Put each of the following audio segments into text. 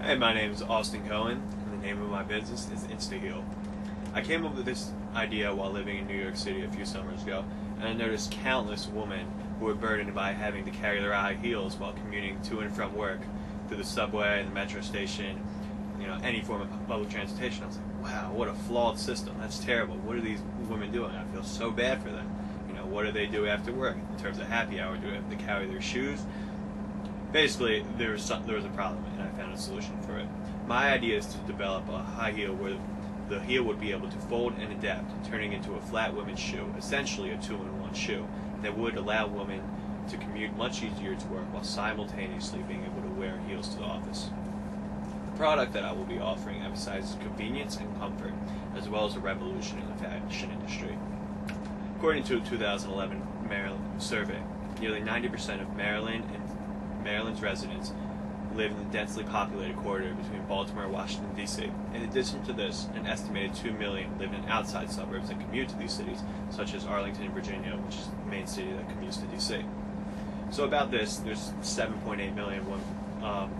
Hey, my name is Austin Cohen, and the name of my business is Instigo. I came up with this idea while living in New York City a few summers ago, and I noticed countless women who were burdened by having to carry their high heels while commuting to and from work through the subway and the metro station, any form of public transportation. I was like, wow, what a flawed system. That's terrible. What are these women doing? I feel so bad for them. What do they do after work? In terms of happy hour, do they have to carry their shoes? Basically, there was a problem, and I found a solution for it. My idea is to develop a high heel where the heel would be able to fold and adapt, turning into a flat women's shoe, essentially a two-in-one shoe, that would allow women to commute much easier to work while simultaneously being able to wear heels to the office. The product that I will be offering emphasizes convenience and comfort, as well as a revolution in the fashion industry. According to a 2011 Maryland survey, nearly 90% of Maryland's residents live in the densely populated corridor between Baltimore and Washington, D.C. In addition to this, an estimated 2 million live in outside suburbs that commute to these cities, such as Arlington, Virginia, which is the main city that commutes to D.C. So about this, there's 7.8 million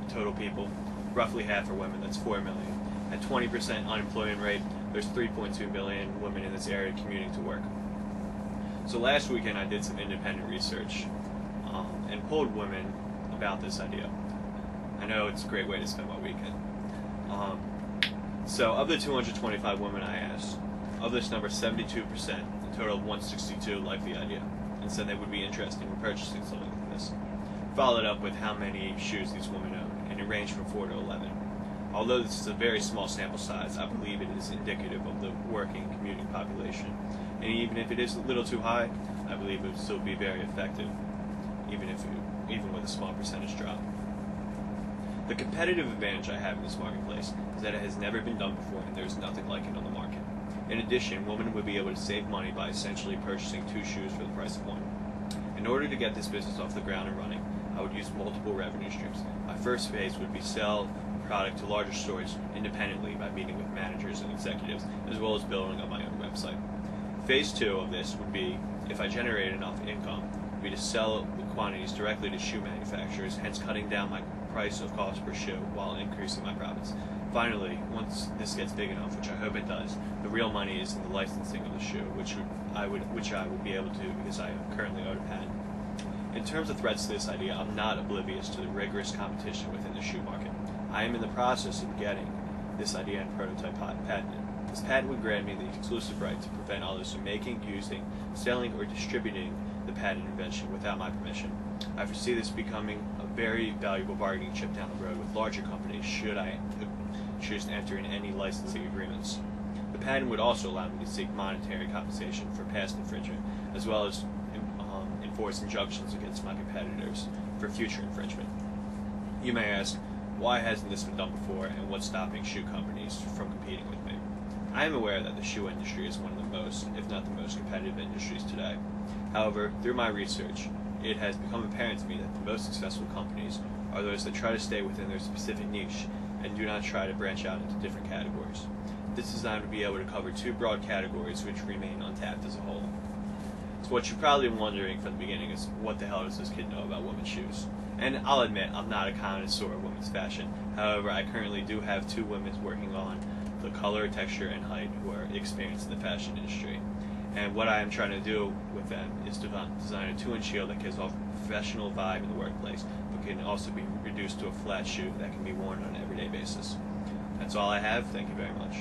total people. Roughly half are women, that's 4 million. At 20% unemployment rate, there's 3.2 million women in this area commuting to work. So last weekend I did some independent research and polled women about this idea. I know it's a great way to spend my weekend. So of the 225 women I asked, of this number 72%, a total of 162, liked the idea and said they would be interested in purchasing something like this. Followed up with how many shoes these women own, and it ranged from 4 to 11. Although this is a very small sample size, I believe it is indicative of the working commuting population. And even if it is a little too high, I believe it would still be very effective, even with a small percentage drop. The competitive advantage I have in this marketplace is that it has never been done before and there is nothing like it on the market. In addition, women would be able to save money by essentially purchasing 2 shoes for the price of 1. In order to get this business off the ground and running, I would use multiple revenue streams. My first phase would be sell product to larger stores independently by meeting with managers and executives, as well as building up my own website. Phase 2 of this would be, if I generate enough income, would be to sell the quantities directly to shoe manufacturers, hence cutting down my price of cost per shoe while increasing my profits. Finally, once this gets big enough, which I hope it does, the real money is in the licensing of the shoe, which I will be able to because I currently own a patent. In terms of threats to this idea, I'm not oblivious to the rigorous competition within the shoe market. I am in the process of getting this idea and prototype patented. This patent would grant me the exclusive right to prevent others from making, using, selling, or distributing the patent invention without my permission. I foresee this becoming a very valuable bargaining chip down the road with larger companies should I choose to enter in any licensing agreements. The patent would also allow me to seek monetary compensation for past infringement, as well as enforce injunctions against my competitors for future infringement. You may ask, why hasn't this been done before, and what's stopping shoe companies from competing with me? I am aware that the shoe industry is one of the most, if not the most, competitive industries today. However, through my research, it has become apparent to me that the most successful companies are those that try to stay within their specific niche and do not try to branch out into different categories. This is designed to be able to cover 2 broad categories which remain untapped as a whole. So what you're probably wondering from the beginning is, what the hell does this kid know about women's shoes? And I'll admit, I'm not a connoisseur of women's fashion. However, I currently do have 2 women working on the color, texture, and height who are experienced in the fashion industry. And what I am trying to do with them is to design a 2-inch heel that gives off a professional vibe in the workplace, but can also be reduced to a flat shoe that can be worn on an everyday basis. That's all I have. Thank you very much.